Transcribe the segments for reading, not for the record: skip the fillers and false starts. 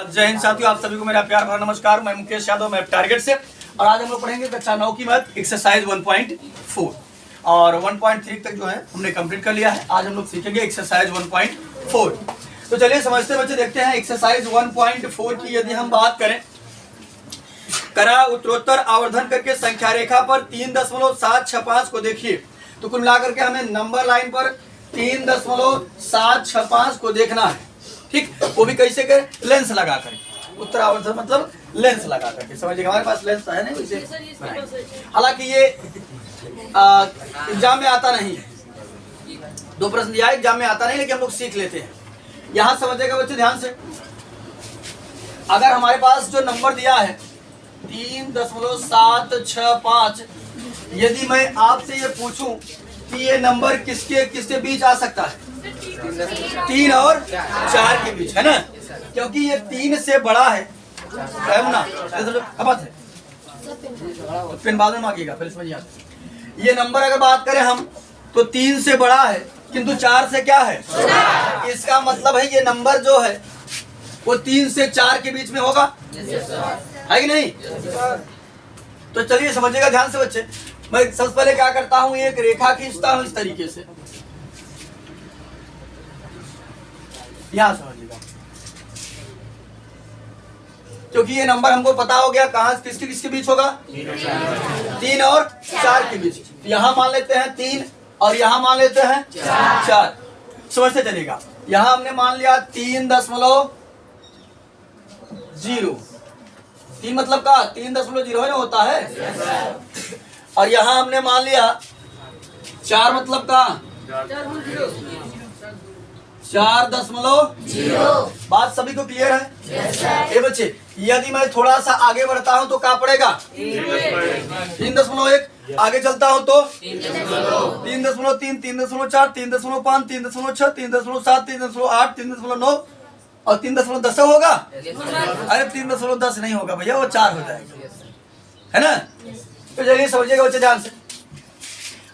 जय हिंद साथियों, आप सभी को मेरा प्यार भरा नमस्कार। मैं मुकेश यादव, मैं टारगेट से। और आज हम लोग पढ़ेंगे कक्षा 9 की मैथ एक्सरसाइज 1.4 और 1.3 तक जो है हमने कंप्लीट कर लिया है। आज हम लोग सीखेंगे एक्सरसाइज 1.4। तो चलिए समझते बच्चे देखते हैं एक्सरसाइज 1.4 की। यदि हम बात करें, करा उत्तरोत्तर आवर्धन करके संख्या रेखा पर 3.765 को देखिए। तो कुल मिलाकर के हमें नंबर लाइन पर 3.765 को देखना है। ठीक, वो भी कैसे करें? लेंस लगा कर। उत्तर आवर्धन मतलब लेंस लगा करके। समझिए, हमारे पास लेंस है नहीं वैसे। हालांकि ये एग्जाम में आता नहीं है, 2 प्रश्न दिया है, एग्जाम में आता नहीं, लेकिन हम लोग सीख लेते हैं। यहाँ समझिएगा बच्चे ध्यान से, अगर हमारे पास जो नंबर दिया है 3.765, यदि मैं आपसे ये पूछूं कि ये नंबर किसके किसके बीच आ सकता है? 3 और 4 के बीच, है ना? क्योंकि ये 3 से बड़ा है ना। बात है, पेन बाद में मांगिएगा, पहले समझिए। ये नंबर अगर बात करें हम, तो 3 से बड़ा है किंतु 4 से क्या है? इसका मतलब है ये नंबर जो है वो 3 से 4 के बीच में होगा, है कि नहीं? तो चलिए समझिएगा ध्यान से बच्चे। मैं सबसे पहले क्या करता हूं, एक रेखा खींचता हूं इस तरीके से। यहां समझिएगा, क्योंकि ये नंबर हमको पता हो गया कहां किसके किसके बीच होगा, 3 और 4 के बीच। यहां मान लेते हैं 3 और यहां मान लेते हैं 4। समझते चलेगा। यहां हमने मान लिया 3.0, 3 मतलब का 3.0 है ना, होता है। और यहाँ हमने मान लिया 4 मतलब का 4.0। बात सभी को क्लियर है? ये बच्चे, यदि मैं थोड़ा सा आगे बढ़ता हूँ तो क्या पड़ेगा? 3.1। आगे चलता हूँ तो 3.3, 3.4, 3.5, 3.6, 3.7, 3.8, 3.9 और 3.10 होगा। अरे 3.10 नहीं होगा भैया, वो 4 हो जाएगा, है ना? तो चलिए समझिएगा बच्चे ध्यान से।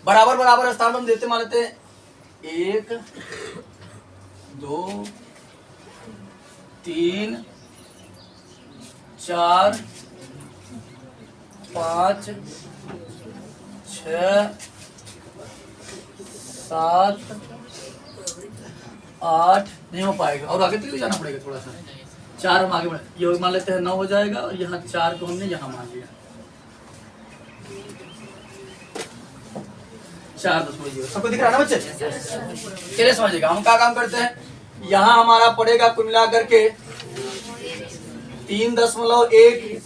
बराबर बराबर स्थान हम देते मान लेते हैं 1 2 3 4 5 6 7 8। नहीं हो पाएगा, और आगे तक जाना पड़ेगा थोड़ा सा। 4 हम आगे बढ़े, ये मान लेते हैं 9 हो जाएगा, और यहाँ 4 को हमने यहाँ मान लिया 4.0। सबको दिख रहा है ना बच्चे? चलिए समझिएगा, हम क्या काम करते हैं। यहाँ हमारा पड़ेगा कुल मिला करके 3.1,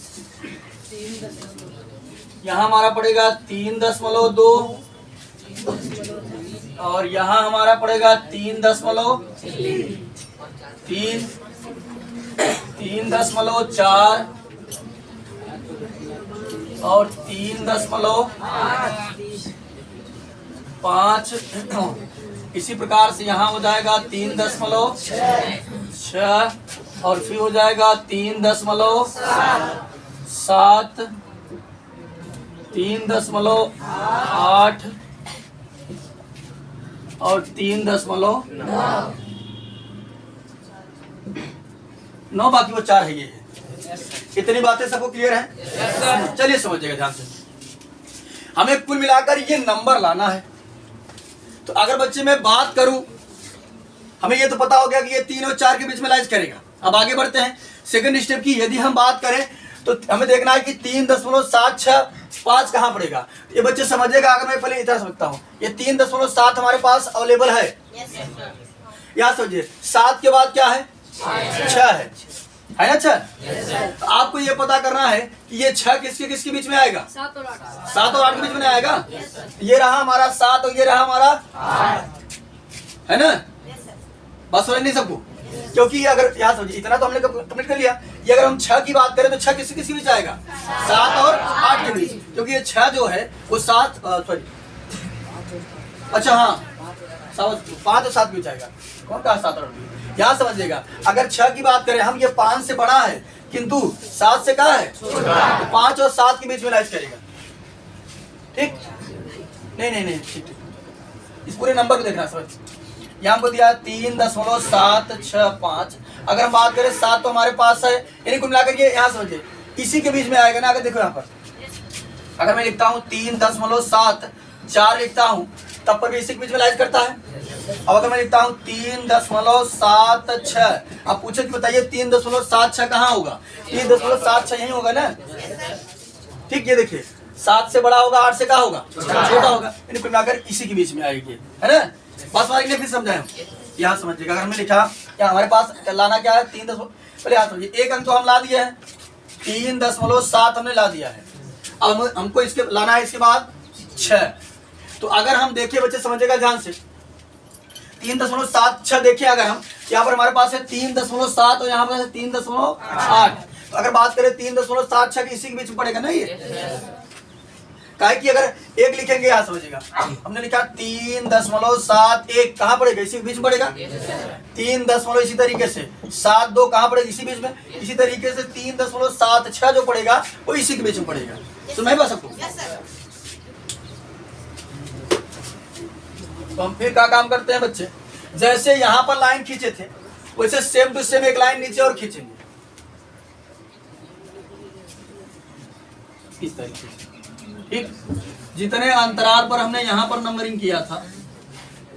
यहाँ हमारा पड़ेगा 3.2 और यहाँ हमारा पड़ेगा 3.3, 3.4 और 3.5। इसी प्रकार से यहाँ हो जाएगा 3.6 और फिर हो जाएगा 3.7, 3.8 और 3.9। बाकी वो 4 है। ये है। इतनी बातें सबको क्लियर है? चलिए समझिएगा ध्यान से। हमें कुल मिलाकर ये नंबर लाना है। तो अगर बच्चे मैं बात करूं, हमें ये तो पता हो गया कि ये 3 और 4 के बीच में लाइज करेगा। अब आगे बढ़ते हैं सेकंड स्टेप की। यदि हम बात करें तो हमें देखना है कि 3.765 कहाँ पड़ेगा। ये बच्चे समझिएगा। अगर मैं पहले इतना समझता हूँ, ये 3.7 हमारे पास अवेलेबल है। यहाँ समझिए, 7 के बाद क्या है? 6 है ना? 6। तो आपको ये पता करना है कि ये 6 किसके किसके बीच में आएगा? 7 और 8 के बीच में आएगा। ये रहा हमारा 7 और ये रहा हमारा 8, है ना? बस समझ नहीं सबको? क्योंकि अगर यहाँ समझिए, इतना तो हमने कंप्लीट कर लिया। ये अगर हम 6 की बात करें तो 6 किसके किसके बीच आएगा? 7 और 8 के बीच। क्योंकि ये 6 जो है वो 7 अच्छा हाँ 5 और 7 के बीच आएगा। कौन कहा 7 और 8? यहाँ समझिएगा, अगर 6 की बात करें हम, ये 5 से बड़ा है किंतु 7 से कहाँ है? तो 5 और 7 के बीच में लाइज करेगा। ठीक? नहीं ठीक। इस पूरे नंबर को देखना समझ। यहाँ हमको दिया 3.765 अगर हम बात करें 7 तो हमारे पास है, यानी कुल मिलाकर ये यहाँ समझिए इसी के बीच में आएगा ना। अगर देखो यहाँ पर अगर मैं लिखता हूँ 3.7 4 लिखता हूँ तब पर भी इसी के बीच में लाइज करता है। अब अगर मैं लिखता हूँ 3.76, अब पूछे कि बताइए 3.76 कहाँ होगा? 3.76 यही होगा ना। ठीक, ये देखिए 7 से बड़ा होगा, 8 से कहाँ होगा? छोटा होगा, यानी कुल मिलाकर इसी के बीच में आएगी, है ना। बस वाले फिर समझाए यहाँ समझिएगा। अगर हमने लिखा क्या हमारे पास लाना क्या है? 3 पहले यहाँ समझिए, एक अंक तो हम ला दिए है, 3.7 हमने ला दिया है। अब हमको इसके लाना है इसके बाद 6। तो अगर हम देखिए बच्चे समझेगा ध्यान से, 3.76 देखिए, अगर हम यहाँ पर हमारे पास है 3.7 और यहाँ पर है 3.8। तो अगर बात करें 3.76 की इसी के बीच में पड़ेगा ना ये, काहे कि अगर एक लिखेंगे यहाँ समझिएगा, हमने लिखा 3.71 कहाँ पड़ेगा? इसी के बीच में पड़ेगा। 3 इसी तरीके से 7.2 कहाँ पड़ेगा? इसी बीच में। इसी तरीके से 3.76 जो पड़ेगा वो इसी के बीच में पड़ेगा। सुन नहीं बस सबको। तो हम फिर क्या काम करते हैं बच्चे, जैसे यहाँ पर लाइन खींचे थे वैसे सेम टू सेम एक लाइन नीचे और खींचेंगे इस तरीके से। ठीक, जितने अंतराल पर हमने यहाँ पर नंबरिंग किया था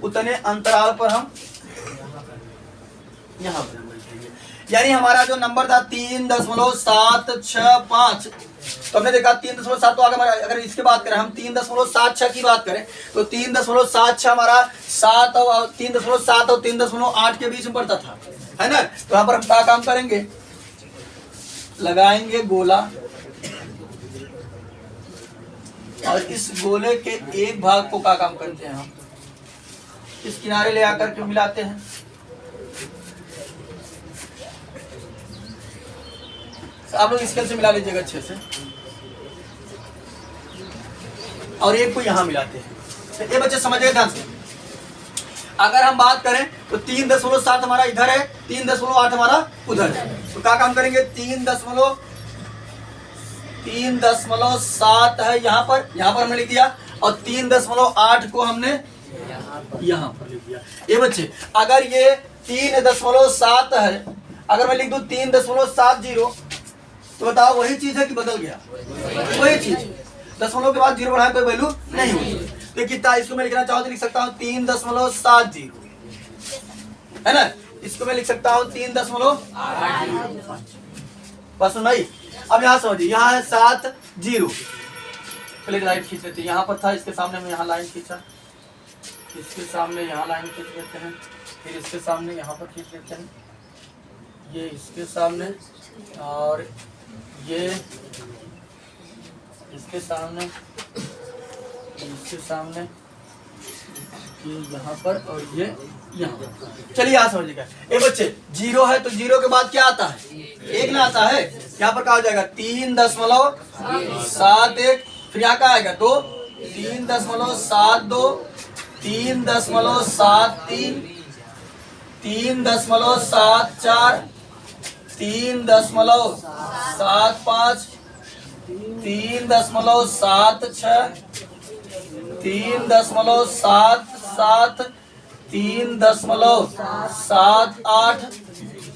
उतने अंतराल पर हम यहाँ पर नंबरिंग करेंगे। यानी हमारा जो नंबर था 3.765, तो हमने देखा 3.7, तो अगर इसकी बात करें हम 3.76 की बात करें तो 3.76 हमारा 7 और 3.7 और 3.8 के बीच में पड़ता था, है ना। तो यहाँ पर हम क्या काम करेंगे, लगाएंगे गोला और इस गोले के एक भाग को क्या काम करते हैं हम इस किनारे ले आकर के मिलाते हैं। आप लोग स्केल से मिला लीजिएगा अच्छे से, और एक को यहां मिलाते हैं। तो ये बच्चे समझिए ध्यान से। अगर हम बात करें तो 3.7 हमारा इधर है, 3.8 हमारा उधर है। तो क्या काम करेंगे, 3.7 है यहाँ पर हमने लिख दिया, और 3.8 को हमने यहाँ पर लिख दिया। ये बच्चे अगर ये 3.7 है, अगर मैं लिख दूं 3.70, तो बताओ वही चीज है कि बदल गया? वही चीज है। दशमलव के बाद 0 बढ़ाए कोई वैल्यू नहीं होगी। तो कितना इसको मैं लिखना चाहूँ तो लिख सकता हूँ 3.70, है ना। इसको मैं लिख सकता हूँ 3.8। बस सुन भाई, अब यहाँ समझिए, यहाँ है 70। पहले लाइन खींच लेते हैं, यहाँ पर था इसके सामने में यहाँ लाइन खींचा, इसके सामने यहाँ लाइन खींच लेते हैं, फिर इसके सामने यहाँ पर खींच लेते हैं, ये इसके सामने और ये इसके सामने, ये यहाँ पर और ये यहाँ पर। चलिए यहाँ समझिएगा। ए बच्चे 0 है तो 0 के बाद क्या आता है? 1 ना आता है। यहाँ पर क्या हो जाएगा 3.71, फिर यहाँ क्या आएगा 2, 3.72, 3.73, 3.74, 3.75, 3.76, 3.77, 3.78,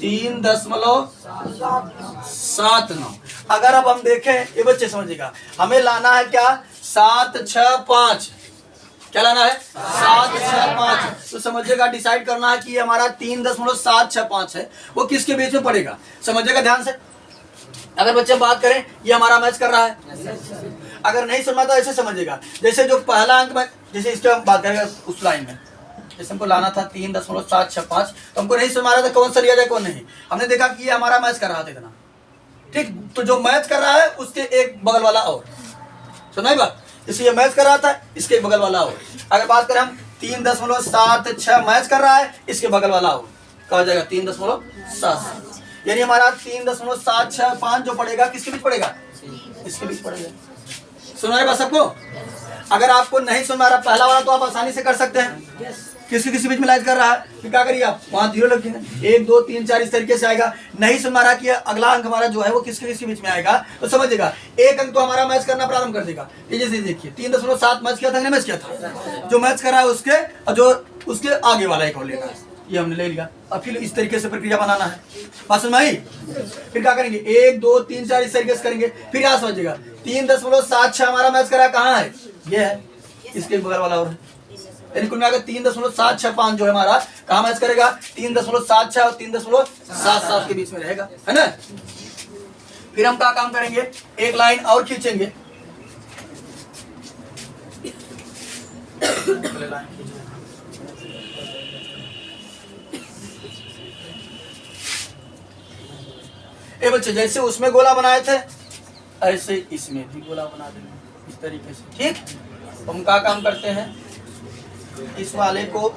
3.79। अगर अब हम देखें, ये बच्चे समझिएगा, हमें लाना है क्या 765। क्या लाना है 765। तो समझिएगा डिसाइड करना है कि हमारा 3.765 है, वो किसके बीच में पड़ेगा। समझिएगा ध्यान से। अगर बच्चे बात करें ये हमारा मैच कर रहा है, अगर नहीं सुनना तो ऐसे समझिएगा, जैसे जो पहला अंक में, जैसे इसके हम बात करेंगे उस लाइन में, जैसे हमको लाना था 3.765, तो हमको नहीं समझ रहा था कौन सा लिया जाए कौन नहीं। हमने देखा कि ये हमारा मैच कर रहा था इतना, ठीक। तो जो मैच कर रहा है उसके एक बगल वाला और, सुना ही बात, इसलिए मैच कर रहा था इसके बगल वाला और। अगर बात करें हम 3.76 मैच कर रहा है, इसके बगल वाला और कहा जाएगा 3.7, यानी हमारा 3.765 जो पड़ेगा किसके बीच पड़ेगा, इसके बीच पड़ेगा। सुना है बस सबको। अगर आपको नहीं सुन रहा पहला वाला तो आप आसानी से कर सकते हैं, किसी बीच में लाइज कर रहा है फिर क्या करिए आप वहाँ 0 लग जाएगा, 1 2 3 4 इस तरीके से आएगा। नहीं सुन रहा कि अगला अंक हमारा जो है वो किसके बीच में आएगा, तो समझिएगा एक अंक तो हमारा मैच करना प्रारंभ कर देगा। ये जैसे देखिए 3.7 मैच किया था, मैच किया था, जो मैच कर रहा है उसके और जो उसके आगे वाला एक और लेना है। ये हमने ले लिया। अब फिर इस तरीके से प्रक्रिया बनाना है, बात समझ में आई? फिर क्या करेंगे, 1 2 3 4 इस तरीके से करेंगे। फिर यहाँ समझिएगा 3.76 हमारा मैच करा कहाँ है, ये है, इसके बगल वाला और है, यानी कुल मिलाकर 3.765 जो है हमारा कहाँ मैच करेगा, 3.76 और 3.77 के बीच में रहेगा, है ना। फिर हम क्या काम करेंगे, एक लाइन और खींचेंगे, ए बच्चे जैसे उसमें गोला बनाए थे ऐसे इसमें भी गोला बना देंगे इस तरीके से, ठीक। हम क्या काम करते हैं, इस वाले को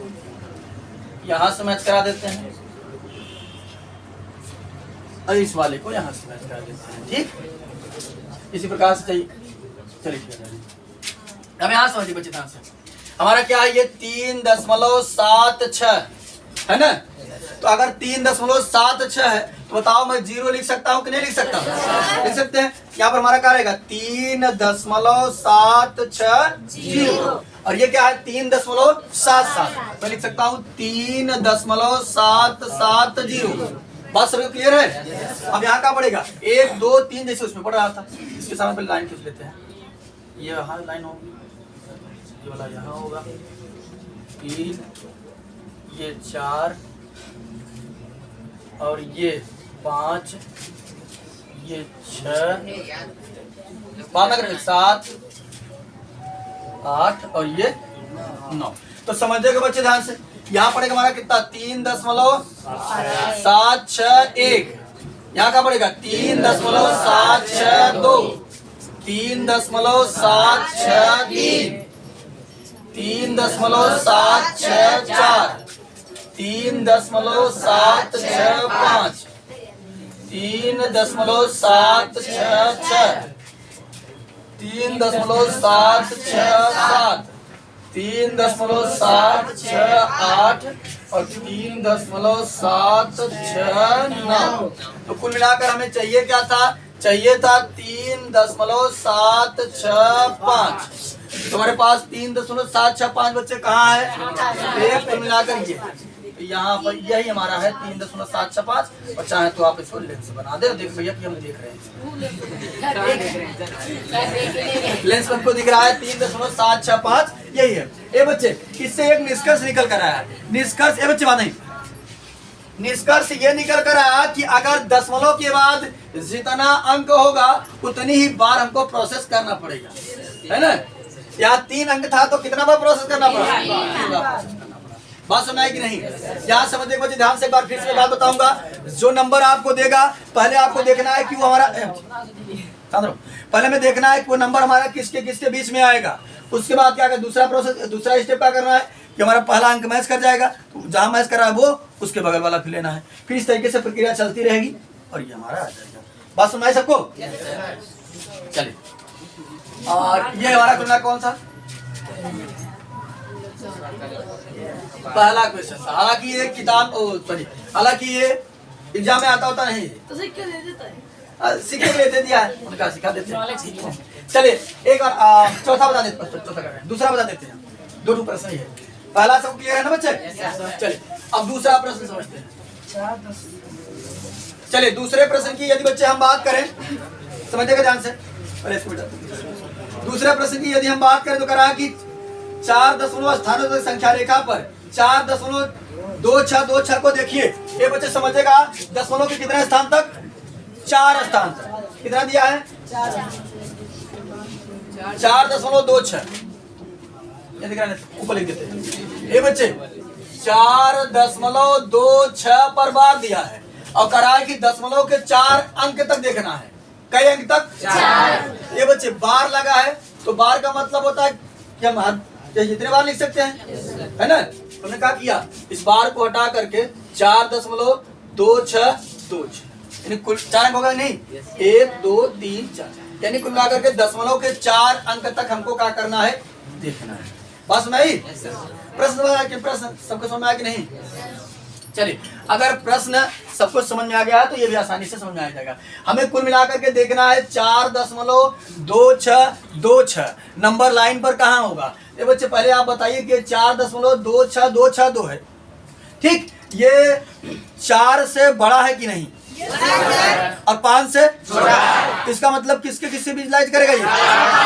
यहां से मैच करा देते हैं और इस वाले को यहां से मैच करा देते हैं, ठीक। इसी प्रकार से चाहिए, चलिए अब यहां समझिए बच्चे ध्यान से, हमारा क्या है, ये 3.76 है ना। तो अगर 3.76 है तो बताओ मैं 0 लिख सकता हूँ कि नहीं लिख सकता हूँ, लिख सकते हैं। यहाँ पर हमारा क्या रहेगा, 3.76 और ये क्या है 3.77, मैं लिख सकता हूँ 3.770। बात सभी क्लियर है? अब यहाँ क्या पड़ेगा, 1 2 3 जैसे उसमें पड़ रहा था, इसके सामने पहले लाइन खींच लेते हैं, ये यहाँ लाइन होगी, ये वाला यहाँ होगा, 3 ये 4 और ये 5 ये 6 बात ना करेंगे 7 8 और ये 9। तो समझिएगा बच्चे ध्यान से, यहाँ पड़ेगा हमारा कितना 3.761, यहाँ का पड़ेगा 3.762, 3.763, 3.764, 3.765, 3.766, 3.767, 3.768 और 3.769। तो कुल मिलाकर हमें चाहिए क्या था, चाहिए था 3.765। तुम्हारे पास 3.765 बच्चे कहाँ है, एक कुल मिलाकर ये यहाँ पर यही हमारा है 3.765 और चाहे तो आप इसको लेंस बना दे, देख भैया कि हम देख रहे हैं, लेंस हमको दिख रहा है 3.765 यही है। ए बच्चे इससे एक निष्कर्ष निकल कर आया, निष्कर्ष ए बच्चे बात नहीं, निष्कर्ष ये निकल कर आया कि अगर दशमलव के बाद जितना अंक होगा उतनी ही बार हमको प्रोसेस करना पड़ेगा, है ना। यहाँ 3 अंक था तो कितना बार प्रोसेस करना पड़ा, बात समझ आई कि नहीं। यहाँ समझने बच्चे ध्यान से एक बार फिर से बात बताऊंगा, जो नंबर आपको देगा पहले आपको देखना है कि वो हमारा, पहले में देखना है कि वो नंबर हमारा किसके किसके बीच में आएगा। उसके बाद क्या, दूसरा प्रोसेस, दूसरा स्टेप क्या करना है कि हमारा पहला अंक मैच कर जाएगा, जहां मैच कर रहा है वो उसके बगल वाला फिर लेना है, फिर इस तरीके से प्रक्रिया चलती रहेगी और ये हमारा आ जाएगा। बात सुनाई सबको, चलिए। और ये हमारा खुला कौन सा पहला क्वेश्चन, हालांकि ये किताब सॉरी, हालांकि ये एग्जाम में आता होता नहीं, तो सिक्के दे देता है, सिक्के दे दिया है, उनका सिखा देते हैं। चलिए एक बार चौथा बता देते, चौथा कर रहे हैं, दूसरा बता देते हैं, 2 प्रश्न ही है, पहला सब क्लियर है ना बच्चे। चलिए अब दूसरा प्रश्न समझते हैं। चलिए दूसरे प्रश्न की यदि बच्चे हम बात करें, समझिएगा ध्यान से, दूसरे प्रश्न की यदि हम बात करें तो करा कि 4 दशमलव स्थानों तक संख्या रेखा पर 4.2626 को देखिए, ये बच्चे समझेगा दशमलव के कितने स्थान तक, 4 स्थान तक, कितना दिया है 4.26, ऊपर लिख देते हैं। ये बच्चे 4.26 पर बार दिया है और करा है कि दशमलव के 4 अंक तक देखना है, कई अंक तक 4। ये बच्चे बार लगा है तो बार का मतलब होता है कि हम जितने बार लिख सकते हैं, है ना। हमने क्या किया, इस बार को हटा करके 4.2626 यानी कुल 4 अंक होगा नहीं, 1 2 3 4 यानी कुल मिलाकर के दशमलव के 4 अंक तक हमको क्या करना है, देखना है। बात समझ आई, प्रश्न सबको समझ में आया कि नहीं। चलिए अगर प्रश्न सबको समझ में आ गया है तो ये भी आसानी से समझ में आ जाएगा। हमें कुल मिलाकर के देखना है 4.2626 नंबर लाइन पर कहाँ होगा। ये बच्चे पहले आप बताइए कि 4.262662 है, ठीक। ये 4 से बड़ा है कि नहीं और 5 से छोटा है। इसका मतलब किसके किससे बीच लाइज करेगा ये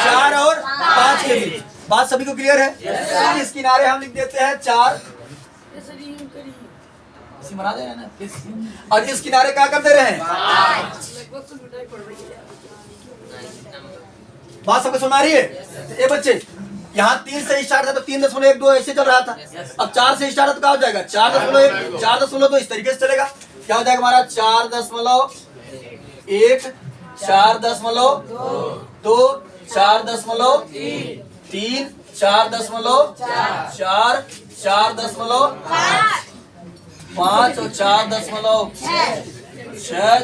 4 और 5 के बीच। बात सभी को क्लियर है। इस किनारे हम लिख देते हैं 4 बना दे रहे हैं ना, और इस किनारे क्या कर दे रहे हैं। बात सबको सुना रही है। ये बच्चे यहाँ 3 से स्टार्ट था तो 3.12 ऐसे चल रहा था। अब 4 से स्टार्ट है तो क्या हो जाएगा 4.1 4.2 इस तरीके से चलेगा। क्या हो जाएगा हमारा 4.1 4.2 4.3 4.4 4.5 और 4.6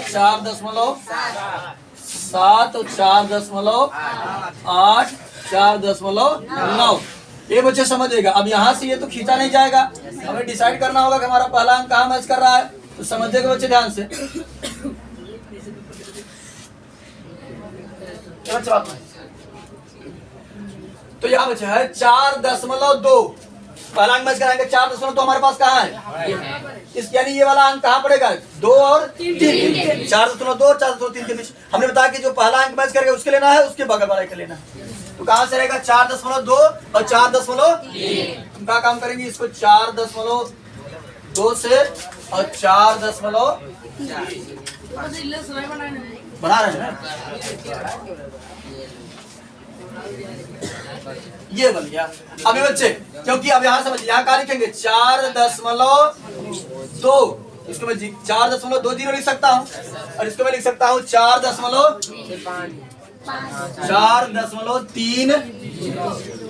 4.7 और 4.8 4.9। ये बच्चे समझेगा। अब यहाँ से ये तो खींचा नहीं जाएगा, हमें डिसाइड करना होगा कि हमारा पहला अंक कहाँ मैच कर रहा है। तो समझिएगा बच्चे ध्यान से। तो यहाँ बच्चे है 4.2 पहला अंक मैच कराएंगे। 4.2 तो हमारे पास कहाँ है, इस यानी ये वाला अंक कहाँ पड़ेगा 2 और 3 4.2 4.3 के बीच। हमने बताया कि जो पहला अंक मैच करेगा उसके लेना है, उसके बगल वाले के लेना है। तो कहाँ से रहेगा 4.2 और 4.3। हम क्या काम करेंगे इसको 4.2 से और 4.4 बना रहे हैं। ये बन गया। अभी बच्चे क्योंकि अब यहाँ समझिए यहाँ क्या लिखेंगे 4.2, इसको मैं 4.20 लिख सकता हूँ और इसको मैं लिख सकता हूँ 4.3।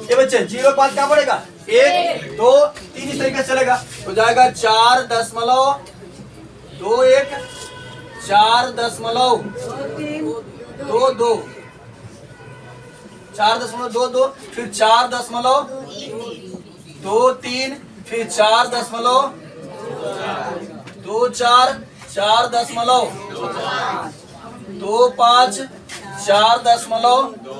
ये बच्चे 0 के बाद क्या पड़ेगा 1 2 3 इस तरीके से चलेगा। हो जाएगा 4.21 4.22 4.22 फिर 4.23 फिर 4.24 4.25 4.26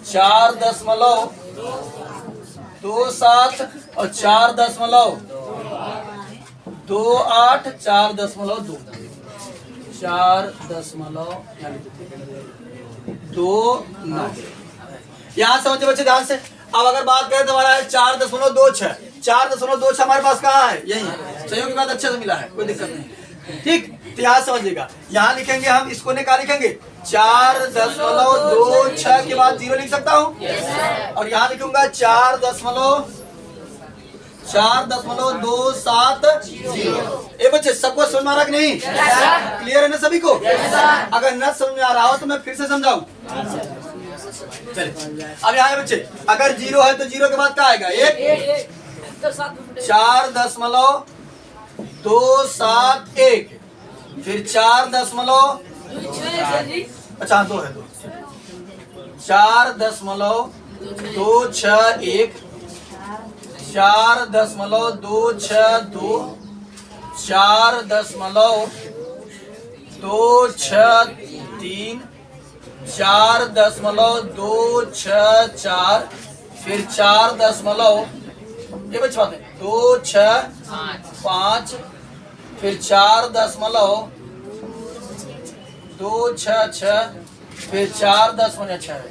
4.27 और 4.28 4.2 4.29। यहाँ समझे बच्चे ध्यान से। अब अगर बात करें तो हमारा है 4.26 4.26 हमारे पास कहाँ है, यही है। सहयोग के बाद अच्छे से मिला है, कोई दिक्कत नहीं। ठीक, तो यहाँ समझिएगा। यहाँ लिखेंगे हम इसको ने क्या लिखेंगे 4.26 के बाद 0 लिख सकता हूँ और यहाँ लिखूंगा 4.270। ये बच्चे सबको समझ में आ रहा कि नहीं, क्लियर है ना सभी को। अगर न समझ में आ रहा हो तो मैं फिर से समझाऊं। चलिए अब यहाँ बच्चे अगर 0 है तो 0 के बाद क्या आएगा 1 4.271 फिर 4.2 अच्छा 2 है 4.261 4.262 4.263 4.264 फिर 4 ये बच्चे बात है 265 फिर 4.266 फिर 4.6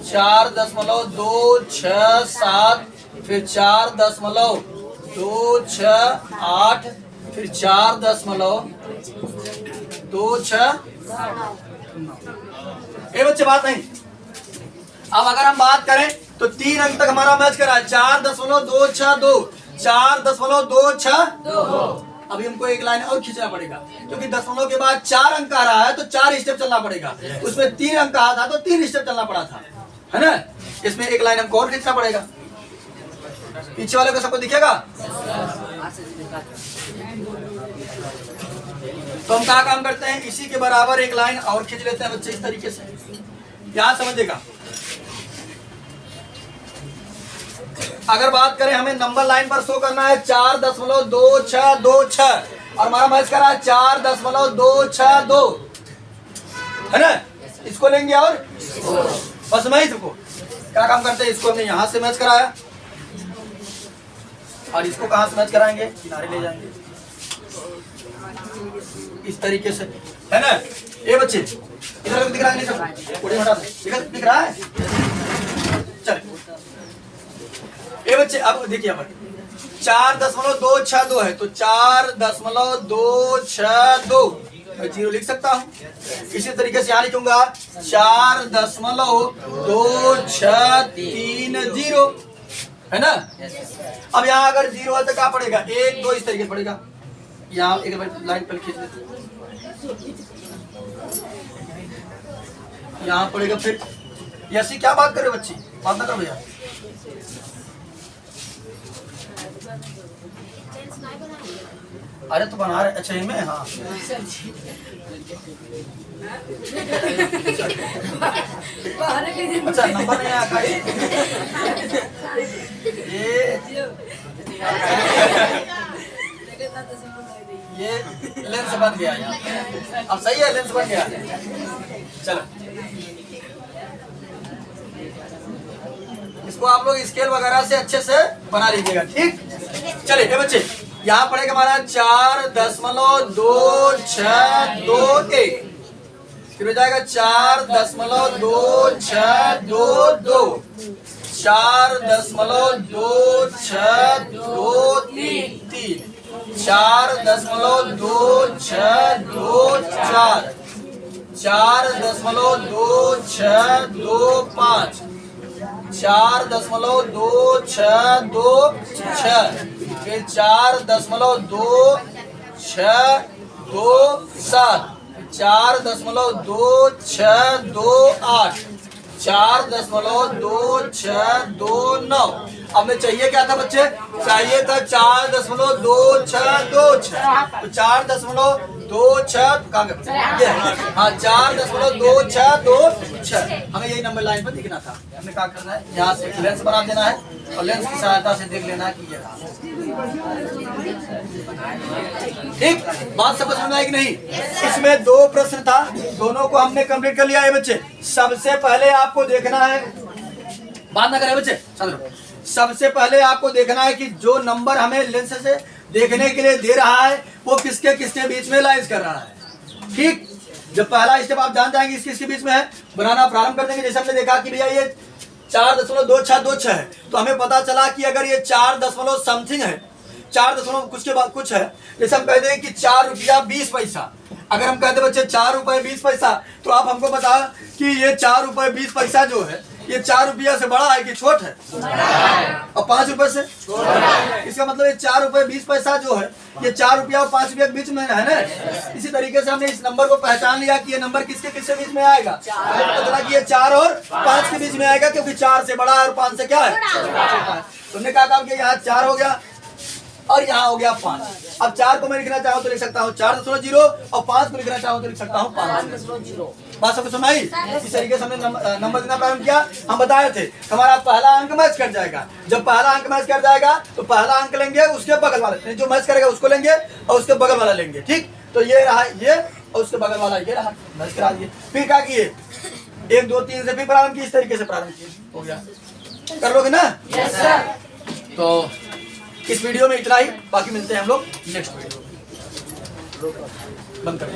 4.267 फिर 4.268 फिर 4.269। ये बच्चे बात नहीं। अब अगर हम बात करें तो 3 अंक तक हमारा मैच करा है 4.262 4.262। अभी हमको एक लाइन और खींचना पड़ेगा क्योंकि दशमलव के बाद 4 अंक आ रहा है तो 4 स्टेप चलना पड़ेगा। उसमें 3 अंक आ था तो 3 स्टेप चलना पड़ा था, है ना। इसमें एक लाइन हमको और खींचना पड़ेगा। पीछे वाले को सबको दिखेगा। तो हम क्या काम करते हैं इसी के बराबर एक लाइन और खींच लेते हैं बच्चे इस तरीके से। यहाँ समझिएगा। अगर बात करें हमें नंबर लाइन पर शो करना है 4.2626 और हमारा मैच करा है 4.262, है ना। इसको लेंगे और बस मैं ही सबको क्या काम करते हैं इसको हमने यहाँ से मैच कराया और इसको कहाँ से मैच कराएंगे, किनारे ले जाएंगे इस तरीके से, है ना। ये बच्चे इधर दिख रहा है, नहीं सब थोड़ी हटा दे, दिख रहा है। चल ये बच्चे अब देखिए, अब 4.262 है तो 4.262 मैं 0 लिख सकता हूँ। इसी तरीके से यहाँ लिखूंगा 4.2630, है ना। अब यहाँ अगर 0 है तो क्या पड़ेगा, 1 2 इस तरीके से पड़ेगा। यहाँ एक लाइन पर खींच देते, यहाँ पड़ेगा। फिर ऐसी क्या बात कर रहे हो बच्ची, बात ना करो भैया। अरे तो बना रहे, अच्छा इनमें, हाँ अच्छा नंबर नहीं आया ये लेंस बन गया यार, अब सही है, लेंस बन गया। चलो इसको आप लोग स्केल वगैरह से अच्छे से बना लीजिएगा, ठीक। चलिए बच्चे यहाँ पड़ेगा हमारा 4.2621, फिर हो जाएगा 4.2622, 4.2623, 4.2624, 4.2625, 4.2626, फिर 4.2627, 4.2628, 4.2629। अब में चाहिए क्या था बच्चे, चाहिए था 4.2626, तो 4.26 कहाँ गए, हाँ 4.2626, हमें यही नंबर लाइन पर दिखना था। हमें क्या करना है, यहाँ से लेंस बना देना है और लेंस की सहायता से देख लेना है कि ये रहा, ठीक। बात समझ में आई कि नहीं। इसमें 2 प्रश्न था, दोनों को हमने कंप्लीट कर लिया है बच्चे। सबसे पहले आपको देखना है, बात ना करें बच्चे, सबसे पहले आपको देखना है कि जो नंबर हमें लेंस से देखने के लिए दे रहा है वो किसके किसके बीच में लाइज कर रहा है, ठीक। जब पहला स्टेप आप जान जाएंगे किसके बीच में है, बनाना प्रारंभ कर देंगे। जैसे हमने देखा कि भैया ये 4.2626 है, तो हमें पता चला कि अगर ये 4 दशमलव समथिंग है, 4 दशमलव कुछ के बाद कुछ है, जैसे हम कहते हैं कि 4 रुपया 20 पैसा, अगर हम कहते बच्चे 4 रुपए 20 पैसा, तो आप हमको बता कि ये 4 रुपए 20 पैसा जो है ये 4 रुपया से बड़ा है कि छोट है, और 5 रुपए से छोटा है। इसका मतलब ये 4 रुपए 20 पैसा जो है ये 4 रुपया और 5 रुपया के बीच में है ना। इसी तरीके से हमने इस नंबर को पहचान लिया कि ये नंबर किसके किसके बीच में आएगा, पता चला कि ये 4 और 5 के बीच में आएगा, क्योंकि 4 से बड़ा है और 5 से क्या है, तुमने कहा काम किया, यहाँ 4 हो गया और यहाँ हो गया 5। अब 4 को मैं लिखना चाहूँ तो लिख सकता हूँ 4.0 और 5 को लिखना चाहूँ तो लिख सकता हूँ 5.0। बात सबको सुनाई। इस तरीके से हमने नंबर देना प्रारंभ किया। हम बताए थे हमारा पहला अंक मैच कर जाएगा। जब पहला अंक मैच कर जाएगा तो पहला अंक लेंगे, उसके बगल वाला जो मैच करेगा उसको लेंगे और उसके बगल वाला लेंगे, ठीक। तो ये रहा ये और उसके बगल वाला ये रहा, मैच करा दिए। फिर क्या किए, 1 2 3 से फिर प्रारंभ किए, इस तरीके से प्रारंभ किए, हो गया। कर लोगे ना? Yes sir. तो इस वीडियो में इतना ही, बाकी मिलते हैं हम लोग नेक्स्ट वीडियो। बंद कर